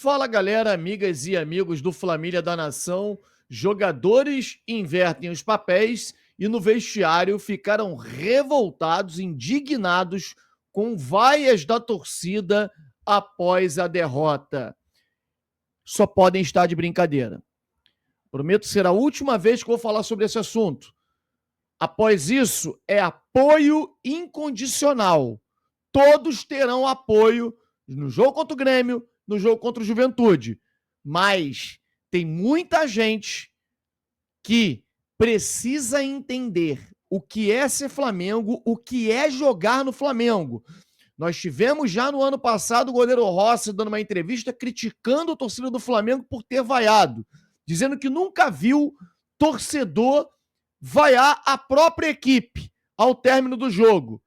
Fala galera, amigas e amigos do Família da Nação. Jogadores invertem os papéis e no vestiário ficaram revoltados, indignados com vaias da torcida após a derrota. Só podem estar de brincadeira. Prometo ser a última vez que vou falar sobre esse assunto. Após isso, é apoio incondicional. Todos terão apoio no jogo contra o Grêmio, no jogo contra o Juventude. Mas tem muita gente que precisa entender o que é ser Flamengo, o que é jogar no Flamengo. Nós tivemos já no ano passado o goleiro Rossi dando uma entrevista criticando a torcida do Flamengo por ter vaiado, dizendo que nunca viu torcedor vaiar a própria equipe ao término do jogo.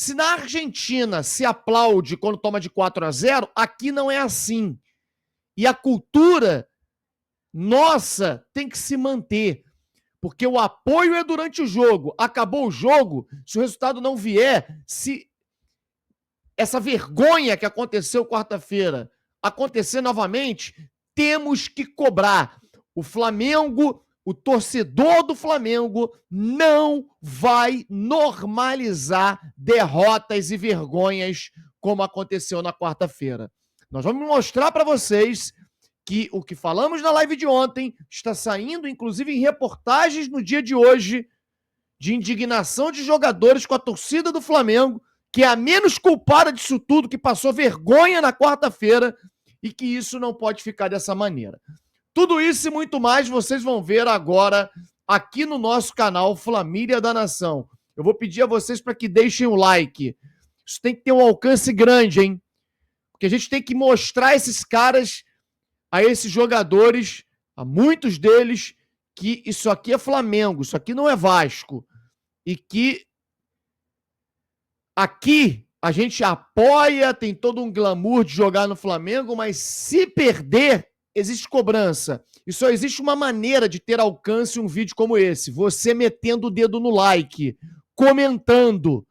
Se na Argentina se aplaude quando toma de 4-0, aqui não é assim. E a cultura nossa tem que se manter. Porque o apoio é durante o jogo. Acabou o jogo, se o resultado não vier, se essa vergonha que aconteceu quarta-feira acontecer novamente, temos que cobrar. O Flamengo, o torcedor do Flamengo não vai normalizar derrotas e vergonhas como aconteceu na quarta-feira. Nós vamos mostrar para vocês que o que falamos na live de ontem está saindo, inclusive, em reportagens no dia de hoje, de indignação de jogadores com a torcida do Flamengo, que é a menos culpada disso tudo, que passou vergonha na quarta-feira e que isso não pode ficar dessa maneira. Tudo isso e muito mais vocês vão ver agora aqui no nosso canal Família da Nação. Eu vou pedir a vocês para que deixem o like. Isso tem que ter um alcance grande, hein? Porque a gente tem que mostrar a esses caras, a esses jogadores, a muitos deles, que isso aqui é Flamengo, isso aqui não é Vasco. E que aqui a gente apoia, tem todo um glamour de jogar no Flamengo, mas se perder, existe cobrança. E só existe uma maneira de ter alcance um vídeo como esse. Você metendo o dedo no like, comentando,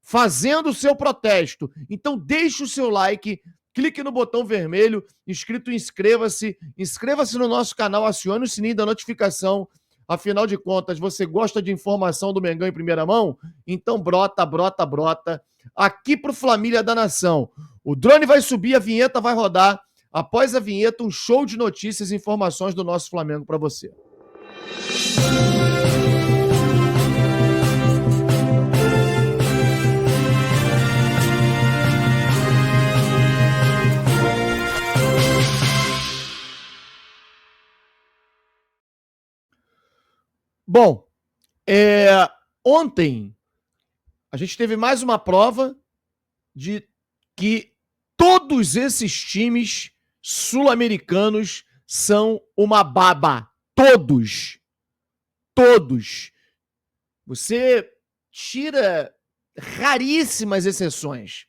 fazendo o seu protesto. Então deixe o seu like, clique no botão vermelho, escrito inscreva-se. Inscreva-se no nosso canal, acione o sininho da notificação. Afinal de contas, você gosta de informação do Mengão em primeira mão? Então brota, brota, brota. Aqui pro Família da Nação. O drone vai subir, a vinheta vai rodar. Após a vinheta, um show de notícias e informações do nosso Flamengo para você. Bom, ontem a gente teve mais uma prova de que todos esses times sul-americanos são uma baba. Todos. Todos. Você tira raríssimas exceções.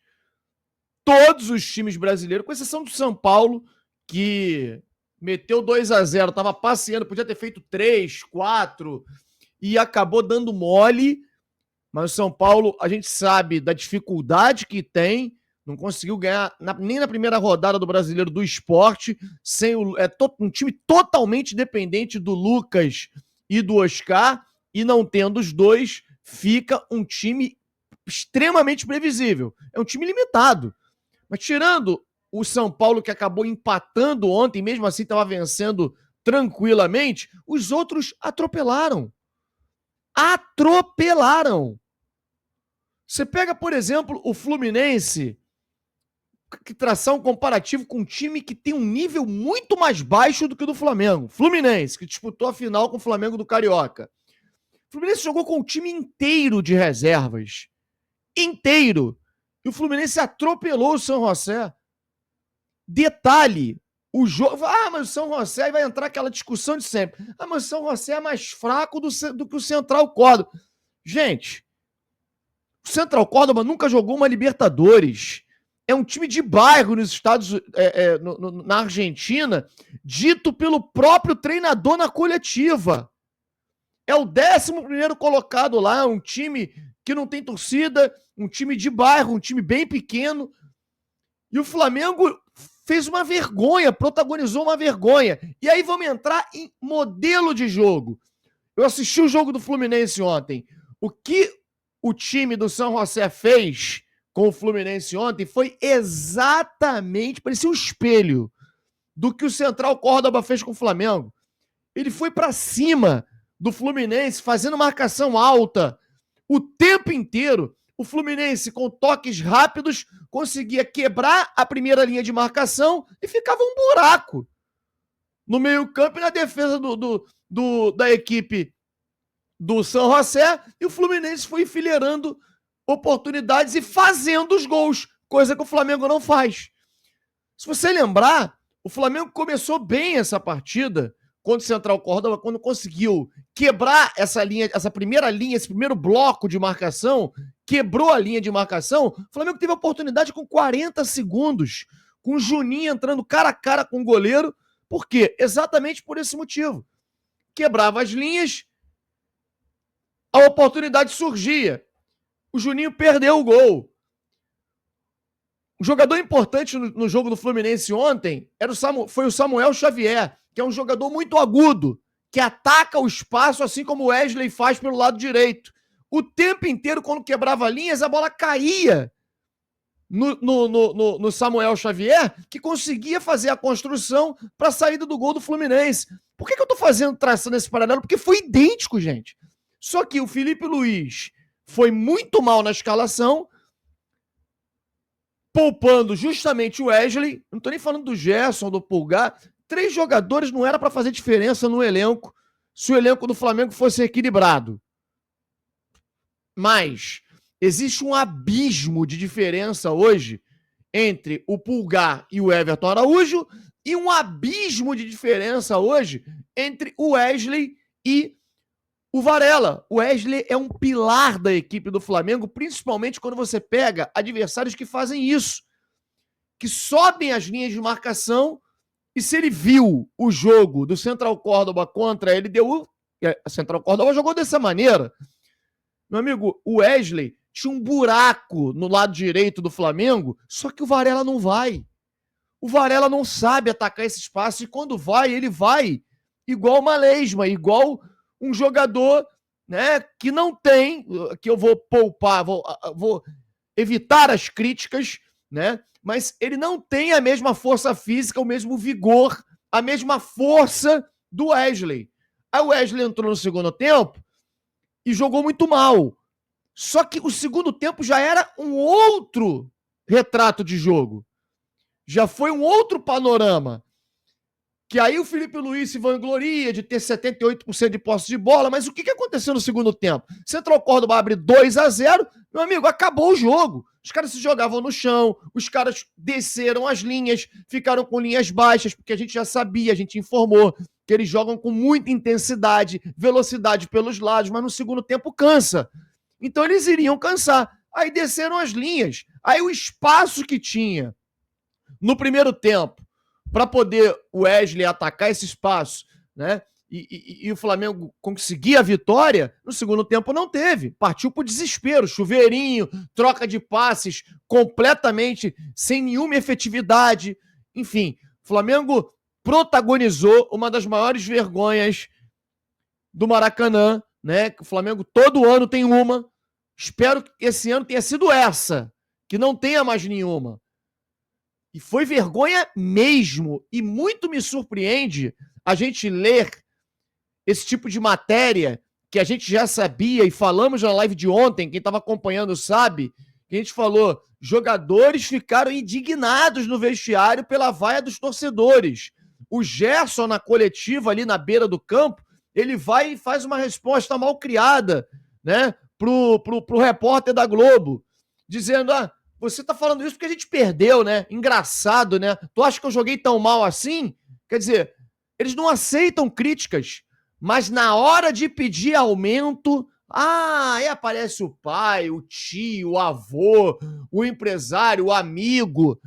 Todos os times brasileiros, com exceção do São Paulo, que meteu 2-0, estava passeando, podia ter feito 3, 4 e acabou dando mole. Mas o São Paulo, a gente sabe da dificuldade que tem, não conseguiu ganhar nem na primeira rodada do Brasileiro do Sport, sem um time totalmente dependente do Lucas e do Oscar, e não tendo os dois, fica um time extremamente previsível. É um time limitado. Mas tirando o São Paulo, que acabou empatando ontem, mesmo assim estava vencendo tranquilamente, os outros atropelaram. Atropelaram. Você pega, por exemplo, o Fluminense, que traçar um comparativo com um time que tem um nível muito mais baixo do que o do Flamengo. Fluminense, que disputou a final com o Flamengo do Carioca. O Fluminense jogou com o time inteiro de reservas. Inteiro. E o Fluminense atropelou o São José. Detalhe, o jogo... mas o São José vai entrar aquela discussão de sempre. Mas o São José é mais fraco do que o Central Córdoba. Gente, o Central Córdoba nunca jogou uma Libertadores. É um time de bairro nos Estados na Argentina, dito pelo próprio treinador na coletiva. É o 11º colocado lá, um time que não tem torcida, um time de bairro, um time bem pequeno. E o Flamengo fez uma vergonha, protagonizou uma vergonha. E aí vamos entrar em modelo de jogo. Eu assisti o jogo do Fluminense ontem. O que o time do São José fez com o Fluminense ontem foi exatamente, parecia um espelho do que o Central Córdoba fez com o Flamengo. Ele foi para cima do Fluminense, fazendo marcação alta o tempo inteiro. O Fluminense, com toques rápidos, conseguia quebrar a primeira linha de marcação e ficava um buraco no meio-campo e na defesa da equipe do São José, e o Fluminense foi enfileirando oportunidades e fazendo os gols, coisa que o Flamengo não faz. Se você lembrar, o Flamengo começou bem essa partida contra o Central Córdoba, quando conseguiu quebrar essa linha, essa primeira linha, esse primeiro bloco de marcação, quebrou a linha de marcação. O Flamengo teve a oportunidade com 40 segundos, com o Juninho entrando cara a cara com o goleiro. Por quê? Exatamente por esse motivo. Quebrava as linhas, a oportunidade surgia. O Juninho perdeu o gol. Um jogador importante no jogo do Fluminense ontem foi o Samuel Xavier, que é um jogador muito agudo, que ataca o espaço, assim como o Wesley faz pelo lado direito. O tempo inteiro, quando quebrava linhas, a bola caía no Samuel Xavier, que conseguia fazer a construção para a saída do gol do Fluminense. Por que eu estou traçando esse paralelo? Porque foi idêntico, gente. Só que o Felipe Luiz foi muito mal na escalação, poupando justamente o Wesley. Não estou nem falando do Gerson, do Pulgar. 3 jogadores não era para fazer diferença no elenco se o elenco do Flamengo fosse equilibrado. Mas existe um abismo de diferença hoje entre o Pulgar e o Everton Araújo, e um abismo de diferença hoje entre o Wesley e o Varela. O Wesley é um pilar da equipe do Flamengo, principalmente quando você pega adversários que fazem isso, que sobem as linhas de marcação. E se ele viu o jogo do Central Córdoba contra a LDU, a Central Córdoba jogou dessa maneira. Meu amigo, o Wesley tinha um buraco no lado direito do Flamengo, só que o Varela não vai. O Varela não sabe atacar esse espaço, e quando vai, ele vai igual uma lesma, igual um jogador, né, que não tem, que eu vou poupar, vou evitar as críticas, né, mas ele não tem a mesma força física, o mesmo vigor, a mesma força do Wesley. Aí o Wesley entrou no segundo tempo e jogou muito mal. Só que o segundo tempo já era um outro retrato de jogo. Já foi um outro panorama. Que aí o Felipe Luiz se vangloria de ter 78% de posse de bola, mas o que aconteceu no segundo tempo? Central Córdoba abre 2-0, meu amigo, acabou o jogo. Os caras se jogavam no chão, os caras desceram as linhas, ficaram com linhas baixas, porque a gente já sabia, a gente informou que eles jogam com muita intensidade, velocidade pelos lados, mas no segundo tempo cansa. Então eles iriam cansar. Aí desceram as linhas. Aí o espaço que tinha no primeiro tempo para poder o Wesley atacar esse espaço, né? E o Flamengo conseguir a vitória, no segundo tempo não teve. Partiu pro desespero, chuveirinho, troca de passes completamente sem nenhuma efetividade. Enfim, o Flamengo protagonizou uma das maiores vergonhas do Maracanã, né? O Flamengo todo ano tem uma. Espero que esse ano tenha sido essa, que não tenha mais nenhuma. E foi vergonha mesmo. E muito me surpreende a gente ler esse tipo de matéria que a gente já sabia e falamos na live de ontem, quem estava acompanhando sabe, que a gente falou, jogadores ficaram indignados no vestiário pela vaia dos torcedores. O Gerson, na coletiva ali na beira do campo, ele vai e faz uma resposta mal criada, né, pro repórter da Globo, dizendo, você tá falando isso porque a gente perdeu, né? Engraçado, né? Tu acha que eu joguei tão mal assim? Quer dizer, eles não aceitam críticas, mas na hora de pedir aumento, aí aparece o pai, o tio, o avô, o empresário, o amigo,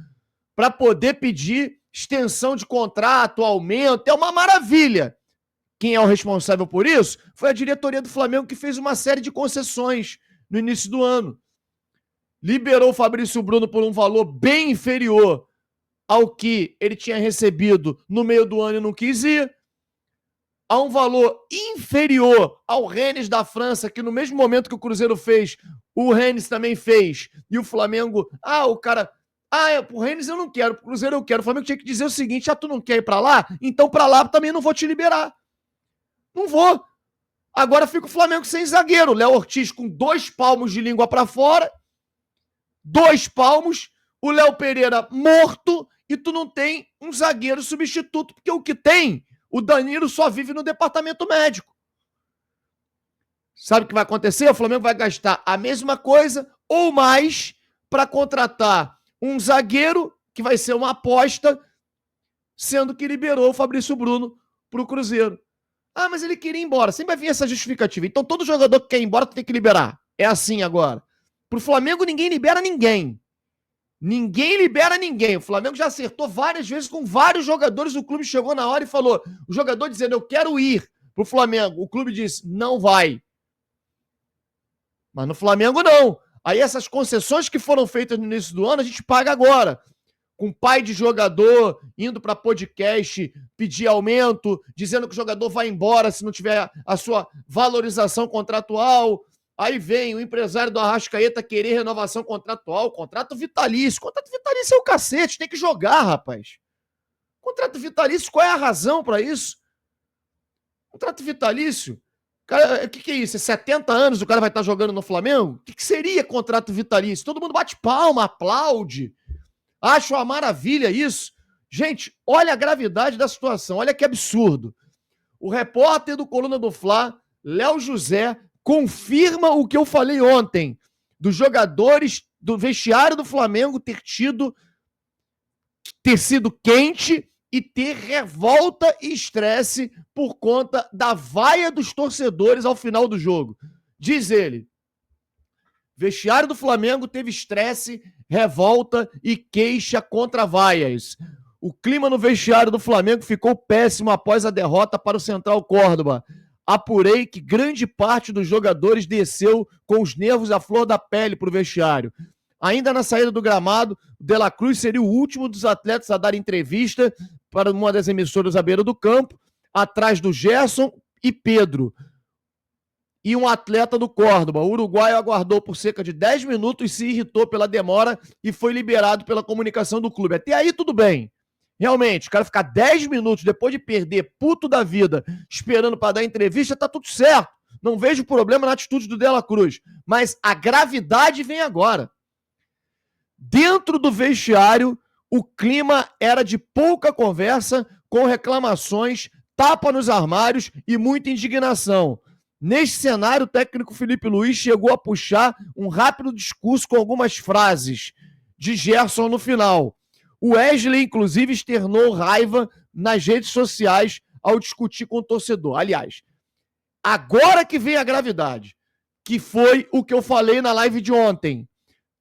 para poder pedir extensão de contrato, aumento. É uma maravilha. Quem é o responsável por isso? Foi a diretoria do Flamengo, que fez uma série de concessões no início do ano. Liberou o Fabrício Bruno por um valor bem inferior ao que ele tinha recebido no meio do ano e não quis ir, a um valor inferior ao Rennes da França, que no mesmo momento que o Cruzeiro fez, o Rennes também fez, e o Flamengo, o Rennes eu não quero, o Cruzeiro eu quero. O Flamengo tinha que dizer o seguinte: tu não quer ir pra lá? Então pra lá também não vou te liberar. Não vou. Agora fica o Flamengo sem zagueiro. Léo Ortiz com 2 palmos de língua pra fora, 2 palmos, o Léo Pereira morto, e tu não tem um zagueiro substituto, porque o que tem, o Danilo só vive no departamento médico. Sabe o que vai acontecer? O Flamengo vai gastar a mesma coisa ou mais para contratar um zagueiro que vai ser uma aposta, sendo que liberou o Fabrício Bruno para o Cruzeiro. Mas ele queria ir embora. Sempre vai vir essa justificativa. Então todo jogador que quer ir embora tu tem que liberar. É assim agora. Pro Flamengo ninguém libera ninguém. Ninguém libera ninguém. O Flamengo já acertou várias vezes com vários jogadores. O clube chegou na hora e falou, o jogador dizendo, eu quero ir pro Flamengo. O clube disse, não vai. Mas no Flamengo não. Aí essas concessões que foram feitas no início do ano, a gente paga agora. Com pai de jogador indo para podcast pedir aumento, dizendo que o jogador vai embora se não tiver a sua valorização contratual. Aí vem o empresário do Arrascaeta querer renovação contratual, contrato vitalício. Contrato vitalício é o cacete, tem que jogar, rapaz. Contrato vitalício, qual é a razão para isso? Contrato vitalício? Cara, o que é isso? É 70 anos o cara vai estar jogando no Flamengo? O que seria contrato vitalício? Todo mundo bate palma, aplaude. Acho uma maravilha isso. Gente, olha a gravidade da situação, olha que absurdo. O repórter do Coluna do Fla, Léo José, confirma o que eu falei ontem, dos jogadores do vestiário do Flamengo ter sido quente e ter revolta e estresse por conta da vaia dos torcedores ao final do jogo. Diz ele, vestiário do Flamengo teve estresse, revolta e queixa contra vaias. O clima no vestiário do Flamengo ficou péssimo após a derrota para o Central Córdoba. Apurei que grande parte dos jogadores desceu com os nervos à flor da pele para o vestiário. Ainda na saída do gramado, o De La Cruz seria o último dos atletas a dar entrevista para uma das emissoras à beira do campo, atrás do Gerson e Pedro. E um atleta do Córdoba, o uruguaio, aguardou por cerca de 10 minutos, se irritou pela demora e foi liberado pela comunicação do clube. Até aí tudo bem. Realmente, o cara ficar 10 minutos depois de perder, puto da vida, esperando para dar entrevista, tá tudo certo. Não vejo problema na atitude do De La Cruz. Mas a gravidade vem agora. Dentro do vestiário, o clima era de pouca conversa, com reclamações, tapa nos armários e muita indignação. Neste cenário, o técnico Felipe Luiz chegou a puxar um rápido discurso com algumas frases de Gerson no final. O Wesley, inclusive, externou raiva nas redes sociais ao discutir com o torcedor. Aliás, agora que vem a gravidade, que foi o que eu falei na live de ontem.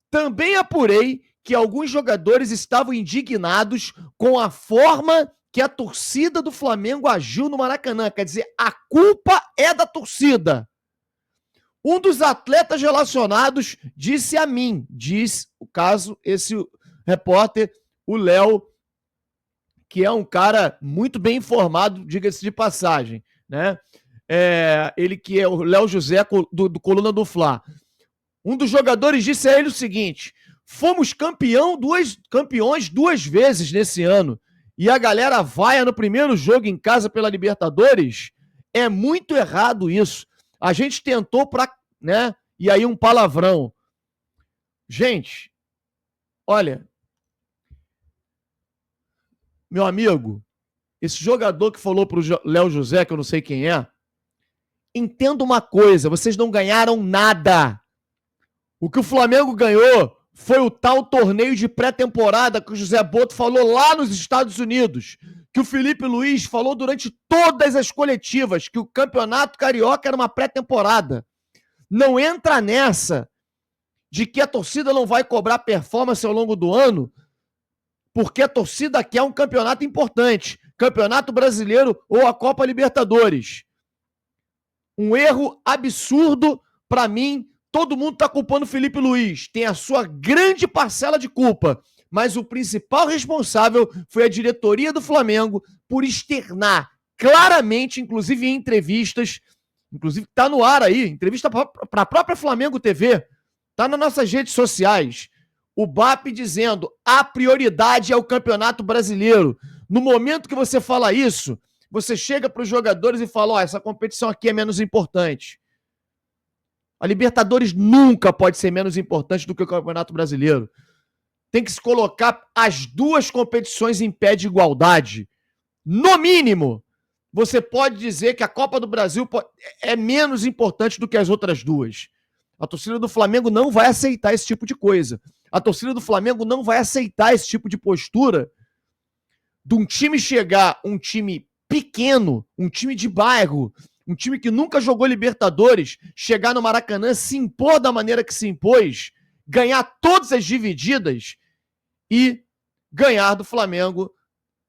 Também apurei que alguns jogadores estavam indignados com a forma que a torcida do Flamengo agiu no Maracanã. Quer dizer, a culpa é da torcida. Um dos atletas relacionados disse a mim, diz o caso, esse repórter, o Léo, que é um cara muito bem informado, diga-se de passagem, né? Ele que é o Léo José do Coluna do Fla. Um dos jogadores disse a ele o seguinte: fomos campeões 2 vezes nesse ano e a galera vaia no primeiro jogo em casa pela Libertadores. É muito errado isso. A gente tentou né? E aí um palavrão. Gente, olha, meu amigo, esse jogador que falou pro Léo José, que eu não sei quem é, entenda uma coisa, vocês não ganharam nada. O que o Flamengo ganhou foi o tal torneio de pré-temporada que o José Boto falou lá nos Estados Unidos, que o Felipe Luiz falou durante todas as coletivas, que o Campeonato Carioca era uma pré-temporada. Não entra nessa de que a torcida não vai cobrar performance ao longo do ano, porque a torcida quer um campeonato importante, Campeonato Brasileiro ou a Copa Libertadores. Um erro absurdo para mim. Todo mundo está culpando o Felipe Luiz. Tem a sua grande parcela de culpa. mas o principal responsável foi a diretoria do Flamengo por externar claramente, inclusive em entrevistas, inclusive está no ar aí, entrevista para a própria Flamengo TV, está nas nossas redes sociais, o BAP dizendo a prioridade é o Campeonato Brasileiro. No momento que você fala isso, você chega para os jogadores e fala, ó, essa competição aqui é menos importante. A Libertadores nunca pode ser menos importante do que o Campeonato Brasileiro. Tem que se colocar as duas competições em pé de igualdade. No mínimo, você pode dizer que a Copa do Brasil é menos importante do que as outras duas. A torcida do Flamengo não vai aceitar esse tipo de coisa. A torcida do Flamengo não vai aceitar esse tipo de postura de um time chegar, um time pequeno, um time de bairro, um time que nunca jogou Libertadores, chegar no Maracanã, se impor da maneira que se impôs, ganhar todas as divididas e ganhar do Flamengo,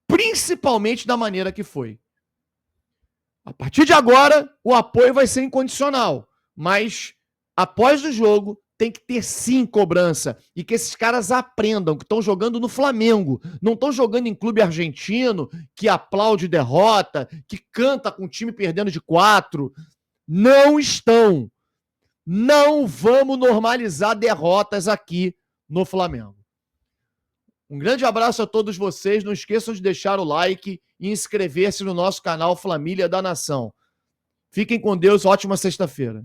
principalmente da maneira que foi. A partir de agora, o apoio vai ser incondicional, mas após o jogo, tem que ter sim cobrança e que esses caras aprendam que estão jogando no Flamengo, não estão jogando em clube argentino que aplaude derrota, que canta com o time perdendo de 4. Não estão. Não vamos normalizar derrotas aqui no Flamengo. Um grande abraço a todos vocês. Não esqueçam de deixar o like e inscrever-se no nosso canal Família da Nação. Fiquem com Deus. Ótima sexta-feira.